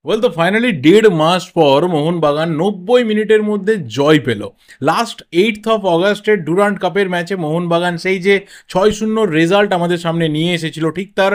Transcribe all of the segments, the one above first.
Well তো finally 1.5 মাস পর মোহনবাগান 90 মিনিটের মধ্যে জয় পেল। লাস্ট 8 অগাস্টের ডুরান্ড কাপের ম্যাচে মোহনবাগান সেই যে 6-0 রেজাল্ট আমাদের সামনে নিয়ে এসেছিল, ঠিক তার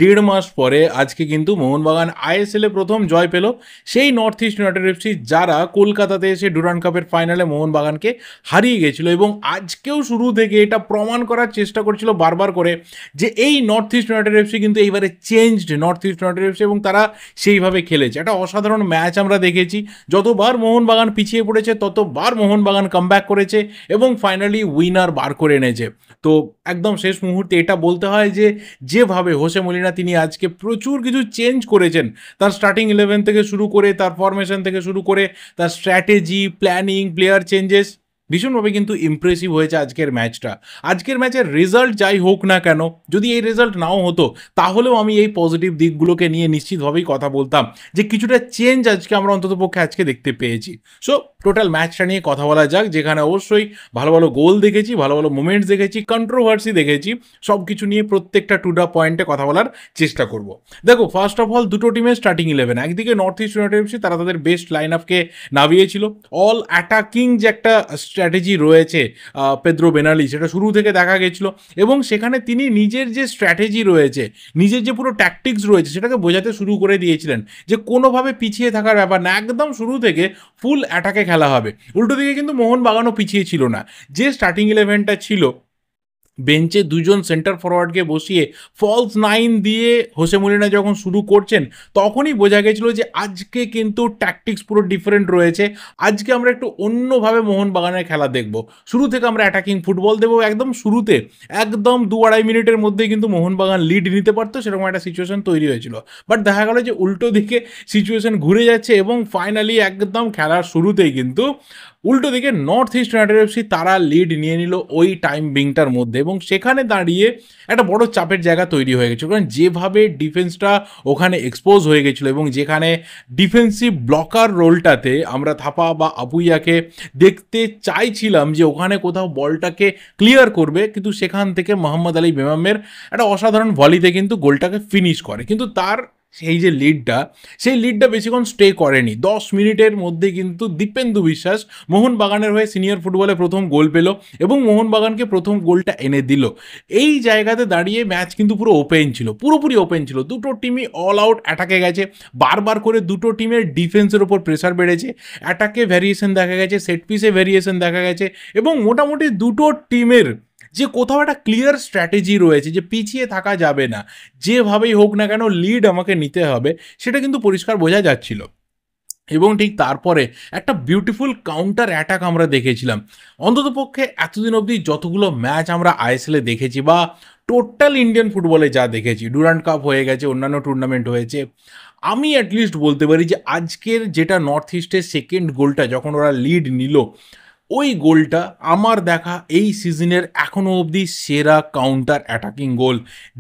1.5 মাস পরে আজকে কিন্তু মোহনবাগান আইএসএল এ প্রথম জয় পেল। সেই নর্থ ইস্ট ইউনাইটেড এফসি যারা কলকাতাতে এসে ডুরান্ড কাপের ফাইনালে মোহনবাগানকে হারিয়ে গেছিল, এবং আজকেও শুরু থেকে এটা প্রমাণ করার চেষ্টা করছিল বারবার করে যে এই নর্থ ইস্ট ইউনাইটেড এফসি কিন্তু এইবারে changed north east United FC, এবং তারা সেইভাবে খেলেছে। একটা অসাধারণ ম্যাচ আমরা দেখেছি। যতবার মোহনবাগান পিছিয়ে পড়েছে ততবার মোহনবাগান কামব্যাক করেছে এবং ফাইনালি উইনার বার করে এনেছে। তো একদম শেষ মুহূর্তে এটা বলতে হয় যে যেভাবে হোসে মলিনা তিনি আজকে প্রচুর কিছু চেঞ্জ করেছেন, তার স্টার্টিং 11 থেকে শুরু করে, তার ফরমেশন থেকে শুরু করে, তার স্ট্র্যাটেজি, প্ল্যানিং, প্লেয়ার চেঞ্জেস ভীষণভাবে কিন্তু ইমপ্রেসিভ হয়েছে আজকের ম্যাচটা। আজকের ম্যাচের রেজাল্ট যাই হোক না কেন, যদি এই রেজাল্ট নাও হতো তাহলেও আমি এই পজিটিভ দিকগুলোকে নিয়ে নিশ্চিতভাবেই কথা বলতাম যে কিছুটা চেঞ্জ আজকে আমরা অন্ততপক্ষে আজকে দেখতে পেয়েছি। সো টোটাল ম্যাচটা নিয়ে কথা বলা যাক, যেখানে অবশ্যই ভালো ভালো গোল দেখেছি, ভালো ভালো মোমেন্টস দেখেছি, কন্ট্রোভার্সি দেখেছি, সব কিছু নিয়ে প্রত্যেকটা টু দ্য পয়েন্টে কথা বলার চেষ্টা করব। দেখো, ফার্স্ট অফ অল দুটো টিমের স্টার্টিং 11। একদিকে নর্থ ইস্ট ইউনাইটেড এফসি, তারা তাদের বেস্ট লাইন আপকে নামিয়েছিল। অল অ্যাটাকিং যে একটা স্ট্র্যাটেজি রয়েছে পেদ্রো বেনালি, সেটা শুরু থেকে দেখা গেছিল, এবং সেখানে তিনি নিজের যে স্ট্র্যাটেজি রয়েছে, নিজের যে পুরো ট্যাকটিক্স রয়েছে, সেটাকে বোঝাতে শুরু করে দিয়েছিলেন যে কোনোভাবে পিছিয়ে থাকার ব্যাপার না, একদম শুরু থেকে ফুল অ্যাটাকে খেলা হবে। উল্টো দিকে কিন্তু মোহনবাগানও পিছিয়ে ছিল না। যে স্টার্টিং 11টা ছিল, বেঞ্চে দুজন সেন্টার ফরওয়ার্ডকে বসিয়ে ফলস নাইন দিয়ে হোসে মলিনা যখন শুরু করছেন, তখনই বোঝা গেছিল যে আজকে কিন্তু ট্যাকটিক্স পুরো ডিফারেন্ট রয়েছে। আজকে আমরা একটু অন্যভাবে মোহনবাগানের খেলা দেখব। শুরু থেকে আমরা অ্যাটাকিং ফুটবল দেবো। একদম শুরুতে একদম 2-2.5 মিনিটের মধ্যে কিন্তু মোহনবাগান লিড নিতে পারতো, সেরকম একটা সিচুয়েশন তৈরি হয়েছিল। বাট দেখা গেল যে উল্টো দিকে সিচুয়েশন ঘুরে যাচ্ছে, এবং ফাইনালি একদম খেলার শুরুতেই কিন্তু উল্টো দিকে নর্থ ইস্ট ইউনাইটেড এফসি তারা লিড নিয়ে নিল ওই টাইম বিংটার মধ্যে, এবং সেখানে দাঁড়িয়ে একটা বড় চাপের জায়গা তৈরি হয়ে গেছিল। কারণ যেভাবে ডিফেন্সটা ওখানে এক্সপোজ হয়ে গেছিলো, এবং যেখানে ডিফেন্সিভ ব্লকার রোলটাতে আমরা থাপা বা আপুইয়াকে দেখতে চাইছিলাম যে ওখানে কোথাও বলটাকে ক্লিয়ার করবে, কিন্তু সেখান থেকে মোহাম্মদ আলী বেমামের একটা অসাধারণ ভলিতে কিন্তু গোলটাকে ফিনিশ করে। কিন্তু তার সেই লিডটা বেশিক্ষণ স্টে করেনি। 10 মিনিটের মধ্যে কিন্তু দীপেন্দু বিশ্বাস মোহনবাগানের হয়ে সিনিয়র ফুটবলে প্রথম গোল পেল, এবং মোহনবাগানকে প্রথম গোলটা এনে দিল। এই জায়গাতে দাঁড়িয়ে ম্যাচ কিন্তু পুরো ওপেন ছিল, পুরোপুরি ওপেন ছিল। দুটো টিমই অল আউট অ্যাটাকে গেছে, বারবার করে দুটো টিমের ডিফেন্সের ওপর প্রেসার বেড়েছে, অ্যাটাকে ভ্যারিয়েশন দেখা গেছে, সেট পিসে ভ্যারিয়েশন দেখা গেছে, এবং মোটামুটি দুটো টিমের যে কোথাও একটা ক্লিয়ার স্ট্র্যাটেজি রয়েছে যে পিছিয়ে থাকা যাবে না, যেভাবেই হোক না কেন লিড আমাকে নিতে হবে, সেটা কিন্তু পরিষ্কার বোঝা যাচ্ছিল। এবং ঠিক তারপরে একটা বিউটিফুল কাউন্টার অ্যাটাক আমরা দেখেছিলাম। অন্ততপক্ষে এতদিন অবধি যতগুলো ম্যাচ আমরা আইএসএলে দেখেছি, বা টোটাল ইন্ডিয়ান ফুটবলে যা দেখেছি, ডুরান্ড কাপ হয়ে গেছে, অন্যান্য টুর্নামেন্ট হয়েছে, আমি অ্যাটলিস্ট বলতে পারি যে আজকের যেটা নর্থ ইস্টের সেকেন্ড গোলটা যখন ওরা লিড নিল, ওই গোলটা আমার দেখা এই সিজনের এখনও অবধি সেরা কাউন্টার অ্যাটাকিং গোল।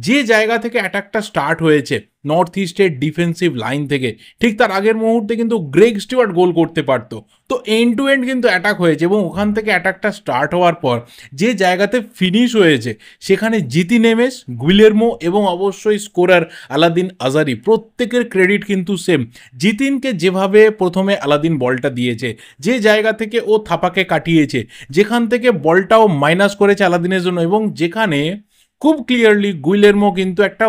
যে জায়গা থেকে অ্যাটাকটা স্টার্ট হয়েছে নর্থ ইস্টের ডিফেন্সিভ লাইন থেকে, ঠিক তার আগের মুহূর্তে কিন্তু গ্রেগ স্টুয়ার্ট গোল করতে পারতো। তো এন্ড টু এন্ড কিন্তু অ্যাটাক হয়েছে, এবং ওখান থেকে অ্যাটাকটা স্টার্ট হওয়ার পর যে জায়গাতে ফিনিশ হয়েছে, সেখানে জিতি নেমেস, গুইলেরমো এবং অবশ্যই স্কোরার আলাদিন আজারি, প্রত্যেকের ক্রেডিট কিন্তু সেম। জিতিনকে যেভাবে প্রথমে আলাদিন বলটা দিয়েছে, যে জায়গা থেকে ও থাপাকে কাটিয়েছে, যেখান থেকে বলটাও মাইনাস করেছে আলাদিনের জন্য, এবং যেখানে খুব ক্লিয়ারলি গুইলেরমো কিন্তু একটা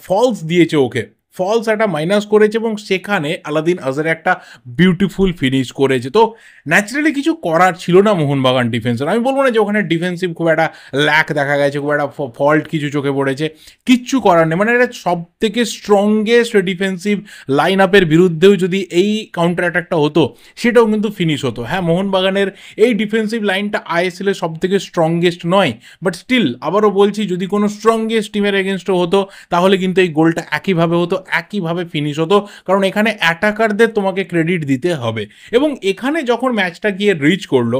ফলস দিয়েছে, ওকে ফলস একটা মাইনাস করেছে, এবং সেখানে আলাদিন আজারে একটা বিউটিফুল ফিনিশ করেছে। তো ন্যাচারালি কিছু করার ছিল না মোহনবাগান ডিফেন্সের। আমি বলবো না যে ওখানে ডিফেন্সিভ খুব একটা ল্যাক দেখা গেছে, খুব একটা ফল্ট কিছু চোখে পড়েছে, কিচ্ছু করার নেই। মানে এটা সব থেকে স্ট্রংগেস্ট ডিফেন্সিভ লাইন আপের বিরুদ্ধেও যদি এই কাউন্টার অ্যাটাকটা হতো, সেটাও কিন্তু ফিনিশ হতো। হ্যাঁ, মোহনবাগানের এই ডিফেন্সিভ লাইনটা আইএসএল এর সব থেকে স্ট্রংগেস্ট নয়, বাট স্টিল আবারও বলছি, যদি কোনো স্ট্রংগেস্ট টিমের এগেনস্টও হতো, তাহলে কিন্তু এই গোলটা একইভাবে হতো, একইভাবে ফিনিশ হতো। কারণ এখানে অ্যাটাকারদের তোমাকে ক্রেডিট দিতে হবে। এবং এখানে যখন ম্যাচটা গিয়ে রিচ করলো,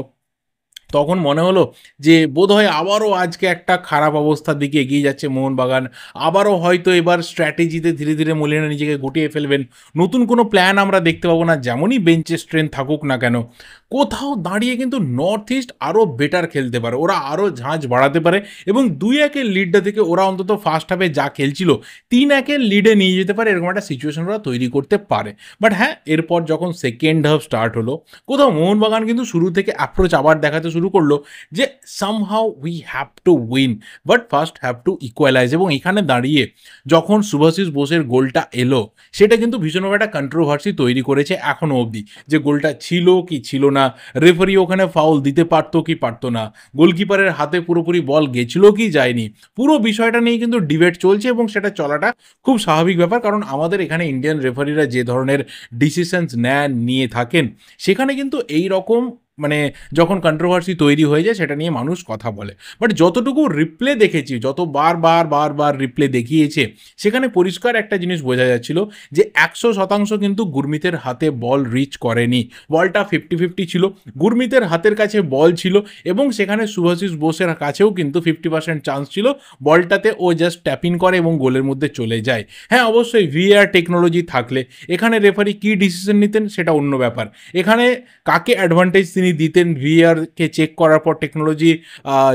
তখন মনে হলো যে বোধহয় আবারও আজকে একটা খারাপ অবস্থার দিকে এগিয়ে যাচ্ছে মোহনবাগান। আবারও হয়তো এবার স্ট্র্যাটেজিতে ধীরে ধীরে মলিনা নিজেকে গুটিয়ে ফেলবেন। নতুন কোনো প্ল্যান আমরা দেখতে পাবো না, যেমনই বেঞ্চে স্ট্রেন্থ থাকুক না কেন। কোথাও দাঁড়িয়ে কিন্তু নর্থ ইস্ট আরও বেটার খেলতে পারে, ওরা আরও ঝাঁঝ বাড়াতে পারে এবং 2-1 লিডটা থেকে ওরা অন্তত ফার্স্ট হাফে যা খেলছিল 3-1 লিডে নিয়ে যেতে পারে, এরকম একটা সিচুয়েশন ওরা তৈরি করতে পারে। বাট হ্যাঁ, এরপর যখন সেকেন্ড হাফ স্টার্ট হলো, কোথাও মোহনবাগান কিন্তু শুরু থেকে অ্যাপ্রোচ আবার দেখাতে শুরু করলো যে somehow we have to win, but first have to equalise. এবং এখানে দাঁড়িয়ে যখন শুভাশিস বোসের গোলটা এলো, সেটা কিন্তু ভীষণভাবে একটা কন্ট্রোভার্সি তৈরি করেছে এখনও অবধি, যে গোলটা ছিল কি ছিল না, রেফারি ওখানে ফাউল দিতে পারতো কি পারতো না, গোলকিপারের হাতে পুরোপুরি বল গেছিল কি যায়নি, পুরো বিষয়টা নিয়ে কিন্তু ডিবেট চলছে এবং সেটা চলাটা খুব স্বাভাবিক ব্যাপার। কারণ আমাদের এখানে ইন্ডিয়ান রেফারিরা যে ধরনের ডিসিশনস নিয়ে থাকেন, সেখানে কিন্তু এই রকম মানে যখন কন্ট্রোভার্সি তৈরি হয়ে যায় সেটা নিয়ে মানুষ কথা বলে। বাট যতটুকু রিপ্লে দেখেছি, যত বারবার রিপ্লে দেখিয়েছে, সেখানে পরিষ্কার একটা জিনিস বোঝা যাচ্ছিল যে 100% কিন্তু গুরমিতের হাতে বল রিচ করেনি। বলটা 50-50 ছিল, গুরমিতের হাতের কাছে বল ছিল এবং সেখানে শুভাশিস বোসের কাছেও কিন্তু 50% চান্স ছিল বলটাতে ও জাস্ট ট্যাপ ইন করে এবং গোলের মধ্যে চলে যায়। হ্যাঁ, অবশ্যই ভিএআর টেকনোলজি থাকলে এখানে রেফারি কী ডিসিশন নিতেন সেটা অন্য ব্যাপার। এখানে কাকে অ্যাডভান্টেজ তিনি দিতেন ভিআরকে চেক করার পর, টেকনোলজি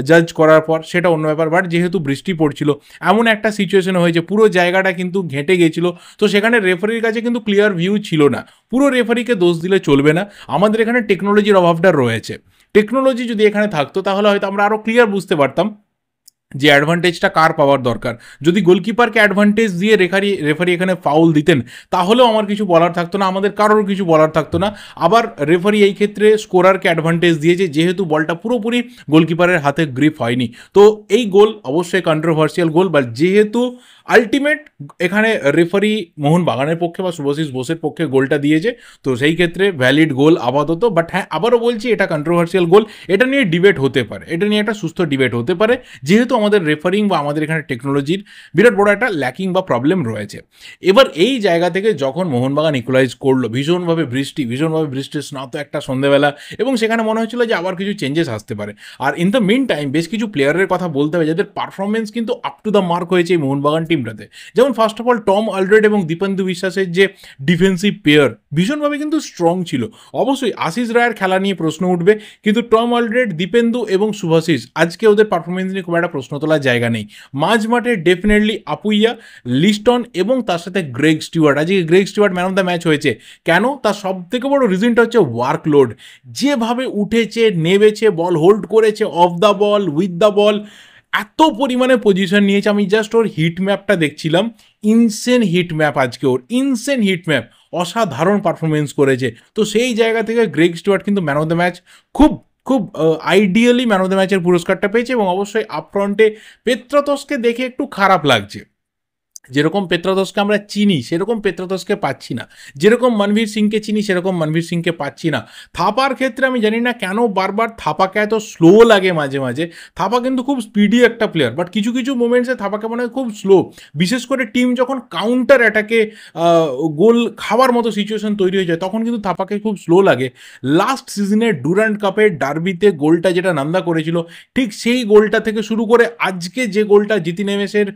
জাজ করার পর, সেটা অন্য ব্যাপার। বাট যেহেতু বৃষ্টি পড়ছিল, এমন একটা সিচুয়েশন হয়েছে পুরো জায়গাটা কিন্তু ঘেঁটে গেছিল, তো সেখানে রেফারির কাছে কিন্তু ক্লিয়ার ভিউ ছিল না। পুরো রেফারিকে দোষ দিলে চলবে না, আমাদের এখানে টেকনোলজির অভাবটা রয়েছে। টেকনোলজি যদি এখানে থাকতো তাহলে হয়তো আমরা আরও ক্লিয়ার বুঝতে পারতাম যে অ্যাডভান্টেজটা কার পাওয়ার দরকার। যদি গোলকিপারকে অ্যাডভান্টেজ দিয়ে রেফারি এখানে ফাউল দিতেন, তাহলেও আমার কিছু বলার থাকতো না, আমাদের কারোর কিছু বলার থাকতো না। আবার রেফারি এই ক্ষেত্রে স্কোরারকে অ্যাডভান্টেজ দিয়েছে, যেহেতু বলটা পুরোপুরি গোলকিপারের হাতে গ্রিপ হয়নি। তো এই গোল অবশ্যই কন্ট্রোভার্সিয়াল গোল, বাট যেহেতু আলটিমেট এখানে রেফারি মোহনবাগানের পক্ষে বা শুভাশিস বোসের পক্ষে গোলটা দিয়েছে, তো সেই ক্ষেত্রে ভ্যালিড গোল আপাতত। বাট হ্যাঁ, আবারও বলছি এটা কন্ট্রোভার্সিয়াল গোল, এটা নিয়ে ডিবেট হতে পারে, এটা নিয়ে একটা সুস্থ ডিবেট হতে পারে, যেহেতু আমাদের রেফারিং বা আমাদের এখানে টেকনোলজির বিরাট বড় একটা ল্যাকিং বা প্রবলেম রয়েছে। এবার এই জায়গা থেকে যখন মোহনবাগান ইকুয়ালাইজ করলো, ভীষণভাবে বৃষ্টির স্নাত একটা সন্ধ্যেবেলা, এবং সেখানে মনে হচ্ছিল যে আবার কিছু চেঞ্জেস আসতে পারে। আর ইন দ্য মিন টাইম বেশ কিছু প্লেয়ারের কথা বলতে হবে যাদের পারফরমেন্স কিন্তু আপ টু দ্য মার্ক হয়েছে এই মোহনবাগান টিমটাতে। যেমন ফার্স্ট অফ অল টম অলরেড এবং দীপেন্দু বিশ্বাসের যে ডিফেন্সিভ পেয়ার ভীষণভাবে কিন্তু স্ট্রং ছিল। অবশ্যই আশিস রায়ের খেলা নিয়ে প্রশ্ন উঠবে, কিন্তু টম অলরেড, দীপেন্দু এবং শুভাশিস আজকে ওদের পারফরমেন্স নিয়ে খুব একটা প্রশ্ন তোলার জায়গা নেই। মাঝ মাঠে ডেফিনেটলি আপুইয়া, লিস্টন এবং তার সাথে গ্রেগ স্টিওয়ার্ট। আজকে Greg Stewart man of the match হয়েছে কেন? তার সব থেকে বড় রিজনটা হচ্ছে ওয়ার্কলোড। যেভাবে উঠেছে, নেমেছে, বল হোল্ড করেছে, of the ball, with the ball, এত পরিমাণে পজিশন নিয়েছে। আমি জাস্ট ওর হিট ম্যাপটা দেখছিলাম, ইনসেন হিট ম্যাপ আজকে ওর, ইনসেন হিট ম্যাপ, অসাধারণ পারফরমেন্স করেছে। তো সেই জায়গা থেকে গ্রেগ স্টুয়ার্ট কিন্তু ম্যান অফ দ্য ম্যাচ খুব খুব আইডিয়ালি ম্যান অফ দ্য ম্যাচের পুরস্কারটা পেয়েছে। এবং অবশ্যই আপফ্রন্টে পেত্রাতসকে দেখে একটু খারাপ লাগছে, যেরকম পেত্রাতসকে আমরা চিনি সেরকম পেত্রাতসকে পাচ্ছি না, যেরকম মনভীর সিংকে চিনি সেরকম মনভীর সিংকে পাচ্ছি না। থাপার ক্ষেত্রে আমি জানি না কেন বারবার থাপাকে এত স্লো লাগে মাঝে মাঝে। থাপা কিন্তু খুব স্পিডি একটা প্লেয়ার, বাট কিছু কিছু মোমেন্টসে থাপাকে মনে হয় খুব স্লো, বিশেষ করে টিম যখন কাউন্টার অ্যাটাকে গোল খাওয়ার মতো সিচুয়েশন তৈরি হয়ে যায়, তখন কিন্তু থাপাকে খুব স্লো লাগে। লাস্ট সিজনের ডুরান্ট কাপের ডার্বিতে গোলটা যেটা নান্দা করেছিল, ঠিক সেই গোলটা থেকে শুরু করে আজকে যে গোলটা জিতি নেমেসের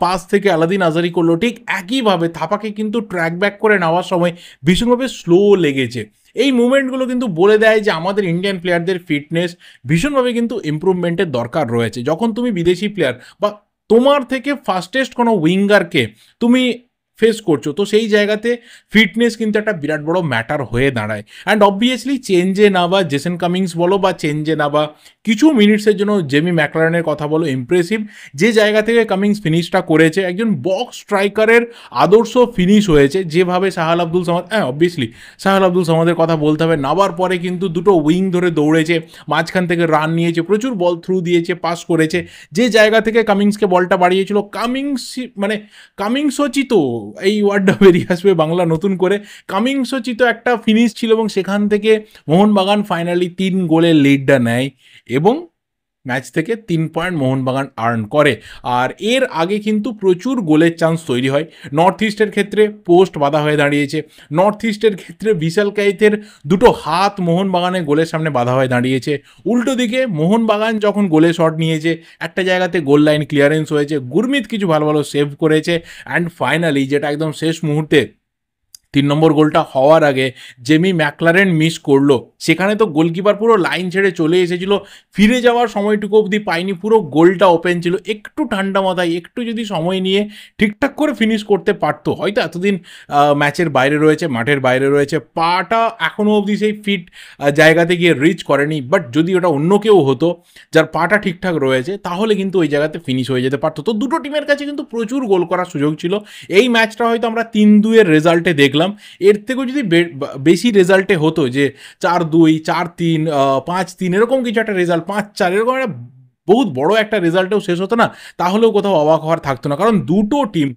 পাস থেকে আলাদিন আজারি করলো, ঠিক একইভাবে থাপাকে কিন্তু ট্র্যাক ব্যাক করে নেওয়ার সময় ভীষণভাবে স্লো লেগেছে। এই মুভমেন্টগুলো কিন্তু বলে দেয় যে আমাদের ইন্ডিয়ান প্লেয়ারদের ফিটনেস ভীষণভাবে কিন্তু ইম্প্রুভমেন্টের দরকার রয়েছে। যখন তুমি বিদেশি প্লেয়ার বা তোমার থেকে ফাস্টেস্ট কোনো উইঙ্গারকে তুমি ফেস করছো, তো সেই জায়গাতে ফিটনেস কিন্তু একটা বিরাট বড় ম্যাটার হয়ে দাঁড়ায়। অ্যান্ড অবভিয়াসলি চেঞ্জে না বা জেসন কামিংস বলো বা চেঞ্জে না বা কিছু মিনিটসের জন্য জেমি ম্যাকলারেনের কথা বলো, ইমপ্রেসিভ যে জায়গা থেকে কামিংস ফিনিশটা করেছে, একজন বক্স স্ট্রাইকারের আদর্শ ফিনিশ হয়েছে। যেভাবে সাহাল আব্দুল সামাদ, হ্যাঁ অবভিয়াসলি সাহাল আব্দুল সামাদের কথা বলতে হবে, নামার পরে কিন্তু দুটো উইং ধরে দৌড়েছে, মাঝখান থেকে রান নিয়েছে, প্রচুর বল থ্রু দিয়েছে, পাস করেছে। যে জায়গা থেকে কামিংসকে বলটা বাড়িয়েছিল, কামিংসোচিত এই ওয়ার্ডটা বেরিয়ে আসবে বাংলা নতুন করে, কামিংসোচিত একটা ফিনিশ ছিল এবং সেখান থেকে মোহনবাগান ফাইনালি 3 গোলের লিডটা নেয়। এবং ম্যাচ থেকে 3 পয়েন্ট মোহনবাগান আর্ন করে। আর এর আগে কিন্তু প্রচুর গোলের চান্স তৈরি হয়। নর্থ ইস্টের ক্ষেত্রে পোস্ট বাধা হয়ে দাঁড়িয়েছে, নর্থ ইস্টের ক্ষেত্রে বিশাল কাইতের দুটো হাত মোহনবাগানের গোলের সামনে বাধা হয়ে দাঁড়িয়েছে। উল্টো দিকে মোহনবাগান যখন গোলে শট নিয়েছে, একটা জায়গাতে গোল লাইন ক্লিয়ারেন্স হয়েছে, গুরমিত কিছু ভালো ভালো সেভ করেছে, অ্যান্ড ফাইনালি যেটা একদম শেষ মুহূর্তে 3 নম্বর গোলটা হওয়ার আগে জেমি ম্যাকলারেন মিস করলো, সেখানে তো গোলকিপার পুরো লাইন ছেড়ে চলে এসেছিল, ফিরে যাওয়ার সময়টুকু অবধি পায়নি, পুরো গোলটা ওপেন ছিল। একটু ঠান্ডা মাথায় একটু যদি সময় নিয়ে ঠিকঠাক করে ফিনিশ করতে পারতো, হয়তো এতদিন ম্যাচের বাইরে রয়েছে, মাঠের বাইরে রয়েছে, পাটা এখনও অবধি সেই ফিট জায়গাতে গিয়ে রিচ করেনি, বাট যদি ওটা অন্য কেউ হতো যার পাটা ঠিকঠাক রয়েছে, তাহলে কিন্তু ওই জায়গাতে ফিনিশ হয়ে যেতে পারতো। তো দুটো টিমের কাছে কিন্তু প্রচুর গোল করার সুযোগ ছিল। এই ম্যাচটা হয়তো আমরা 3-2 রেজাল্টে দেখলাম, এর থেকেও যদি বেশি রেজাল্টে হতো, যে 4-2, 4-3, 5-3 এরকম কিছু একটা রেজাল্ট, 5-4 এরকম একটা বহুত বড় একটা রেজাল্টেও শেষ হতো না, তাহলেও কোথাও অবাক হওয়ার থাকতো না। কারণ দুটো টিম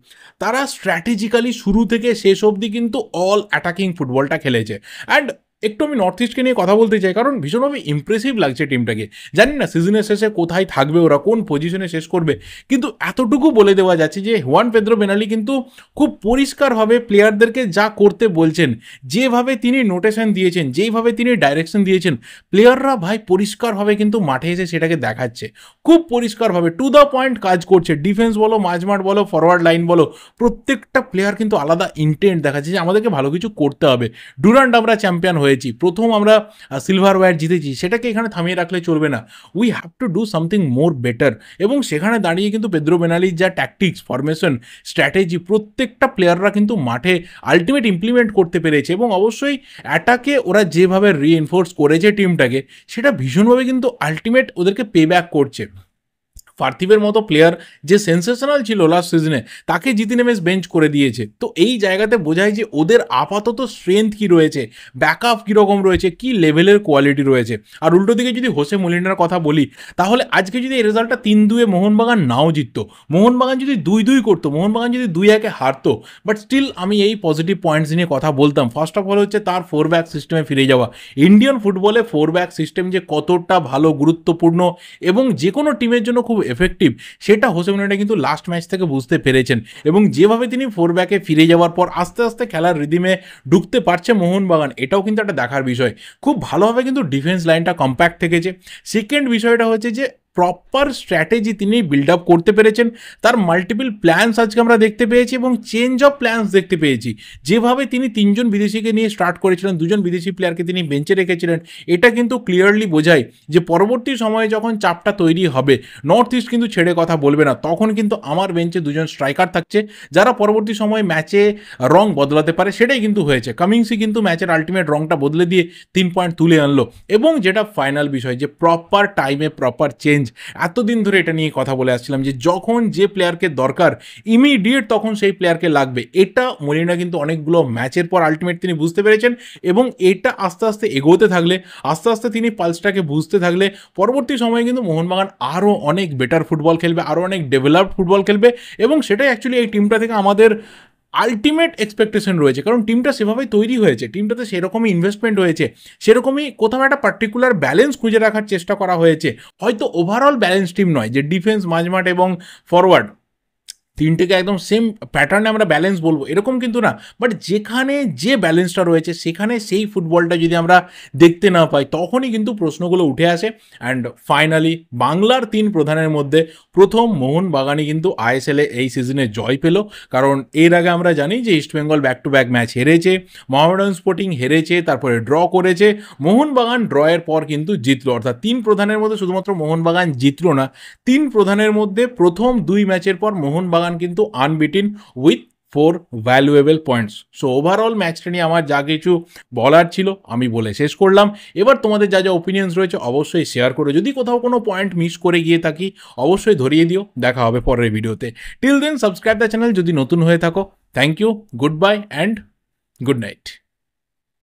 তারা স্ট্র্যাটেজিক্যালি শুরু থেকে শেষ অবধি কিন্তু অল অ্যাটাকিং ফুটবলটা খেলেছে। অ্যান্ড একটু আমি নর্থ ইস্টকে নিয়ে কথা বলতে চাই, কারণ ভীষণভাবে ইমপ্রেসিভ লাগছে টিমটাকে। জানি না সিজনের শেষে কোথায় থাকবে ওরা, কোন পজিশনে শেষ করবে, কিন্তু এতটুকু বলে দেওয়া যাচ্ছে যে হুয়ান পেদ্রো বেনালি কিন্তু খুব পরিষ্কারভাবে প্লেয়ারদেরকে যা করতে বলছেন, যেভাবে তিনি নোটেশন দিয়েছেন, যেইভাবে তিনি ডাইরেকশন দিয়েছেন, প্লেয়াররা ভাই পরিষ্কারভাবে কিন্তু মাঠে এসে সেটাকে দেখাচ্ছে, খুব পরিষ্কারভাবে টু দ্য পয়েন্ট কাজ করছে। ডিফেন্স বলো, মাঝমাঠ বলো, ফরওয়ার্ড লাইন বলো, প্রত্যেকটা প্লেয়ার কিন্তু আলাদা ইন্টেন্ট দেখাচ্ছে যে আমাদেরকে ভালো কিছু করতে হবে। ডুরান্ট আমরা চ্যাম্পিয়ন হয়েছি, প্রথম আমরা সিলভার ওয়্যার জিতেছি, সেটাকে এখানে থামিয়ে রাখলে চলবে না, we have to do something more better. এবং সেখানে দাঁড়িয়ে কিন্তু পেদ্রো বেনালির যা ট্যাকটিক্স, ফরমেশন, স্ট্র্যাটেজি, প্রত্যেকটা প্লেয়াররা কিন্তু মাঠে আলটিমেট ইমপ্লিমেন্ট করতে পেরেছে। এবং অবশ্যই অ্যাটাকে ওরা যেভাবে রিএনফোর্স করেছে টিমটাকে, সেটা ভীষণভাবে কিন্তু আলটিমেট ওদেরকে পে ব্যাক করছে। পার্থিবের মতো প্লেয়ার যে সেন্সেশনাল ছিল লাস্ট সিজনে, তাকে জিতিন এমএস বেঞ্চ করে দিয়েছে। তো এই জায়গাতে বোঝায় যে ওদের আপাতত স্ট্রেংথ কী রয়েছে, ব্যাকআপ কীরকম রয়েছে, কী লেভেলের কোয়ালিটি রয়েছে। আর উল্টো দিকে যদি হোসে মলিনার কথা বলি, তাহলে আজকে যদি এই রেজাল্টটা 3-2 মোহনবাগান নাও জিততো, মোহনবাগান যদি 2-2 করতো, মোহনবাগান যদি 2-1 হারতো, বাট স্টিল আমি এই পজিটিভ পয়েন্টস নিয়ে কথা বলতাম। ফার্স্ট অফ অল হচ্ছে তার 4 ব্যাক সিস্টেমে ফিরে যাওয়া। ইন্ডিয়ান ফুটবলে 4 ব্যাক সিস্টেম যে কতটা ভালো, গুরুত্বপূর্ণ এবং যে কোনো টিমের জন্য খুব এফেক্টিভ, সেটা হোসে মলিনা কিন্তু লাস্ট ম্যাচ থেকে বুঝতে পেরেছেন। এবং যেভাবে তিনি 4 ব্যাকে ফিরে যাওয়ার পর আস্তে আস্তে খেলার রিদিমে ঢুকতে পারছে মোহনবাগান, এটাও কিন্তু একটা দেখার বিষয়। খুব ভালোভাবে কিন্তু ডিফেন্স লাইনটা কম্প্যাক্ট থেকেছে। সেকেন্ড বিষয়টা হচ্ছে যে প্রপার স্ট্র্যাটেজি তিনি বিল্ড আপ করতে পেরেছেন, তার মাল্টিপল প্ল্যানস আজকে আমরা দেখতে পেয়েছি এবং চেঞ্জ অফ প্ল্যানস দেখতে পেয়েছি। যেভাবে তিনি 3জন বিদেশিকে নিয়ে স্টার্ট করেছিলেন, 2জন বিদেশি প্লেয়ারকে তিনি বেঞ্চে রেখেছিলেন, এটা কিন্তু ক্লিয়ারলি বোঝায় যে পরবর্তী সময়ে যখন চাপটা তৈরি হবে, নর্থ ইস্ট কিন্তু ছেড়ে কথা বলবে না। তখন কিন্তু আমার বেঞ্চে 2জন স্ট্রাইকার থাকছে, যারা পরবর্তী সময়ে ম্যাচে রং বদলাতে পারে। সেটাই কিন্তু হয়েছে, কামিংসই কিন্তু ম্যাচের আলটিমেট রংটা বদলে দিয়ে 3 পয়েন্ট তুলে আনলো। এবং যেটা ফাইনাল বিষয়, যে প্রপার টাইমে প্রপার চেঞ্জ। এতদিন ধরে এটা নিয়ে কথা বলে আসছিলাম যে যখন যে প্লেয়ারকে দরকার ইমিডিয়েট তখন সেই প্লেয়ারকে লাগবে। এটা মলিনা কিন্তু অনেকগুলো ম্যাচের পর আলটিমেট তিনি বুঝতে পেরেছেন, এবং এটা আস্তে আস্তে এগোতে থাকলে, আস্তে আস্তে তিনি পালসটাকে বুঝতে থাকলে, পরবর্তী সময়ে কিন্তু মোহনবাগান আরও অনেক বেটার ফুটবল খেলবে, আরও অনেক ডেভেলপড ফুটবল খেলবে। এবং সেটাই অ্যাকচুয়ালি এই টিমটা থেকে আমাদের আলটিমেট এক্সপেকটেশন রয়েছে, কারণ টিমটা সেভাবেই তৈরি হয়েছে, টিমটাতে সেরকমই ইনভেস্টমেন্ট হয়েছে, সেরকমই কোথাও একটা পার্টিকুলার ব্যালেন্স খুঁজে রাখার চেষ্টা করা হয়েছে। হয়তো ওভারঅল ব্যালেন্স টিম নয়, যে ডিফেন্স, মাঝমাঠ এবং ফরওয়ার্ড তিনটেকে একদম সেম প্যাটার্নে আমরা ব্যালেন্স বলবো, এরকম কিন্তু না। বাট যেখানে যে ব্যালেন্সটা রয়েছে, সেখানে সেই ফুটবলটা যদি আমরা দেখতে না পাই, তখনই কিন্তু প্রশ্নগুলো উঠে আসে। অ্যান্ড ফাইনালি বাংলার 3 প্রধানের মধ্যে প্রথম মোহনবাগানই কিন্তু আইএসএলে এই সিজনে জয় পেল। কারণ এর আগে আমরা জানি যে East Bengal back to back match হেরেছে, মোহামেডান স্পোর্টিং হেরেছে, তারপরে ড্র করেছে, মোহনবাগান ড্রয়ের পর কিন্তু জিতলো। অর্থাৎ 3 প্রধানের মধ্যে শুধুমাত্র মোহনবাগান জিতলো না, 3 প্রধানের মধ্যে প্রথম 2 ম্যাচের পর মোহনবাগান কিন্তু আনবিটিন with 4 valuable points. So overall ম্যাচটা নিয়ে আমার যা কিছু বলার ছিল আমি বলে শেষ করলাম। এবার তোমাদের যা যা ওপিনিয়ন্স রয়েছে অবশ্যই শেয়ার করো, যদি কোথাও কোনো পয়েন্ট মিস করে গিয়ে থাকি অবশ্যই ধরিয়ে দিও। দেখা হবে পরের ভিডিওতে। Till then subscribe the channel যদি নতুন হয়ে থাকো। Thank you, goodbye and good night.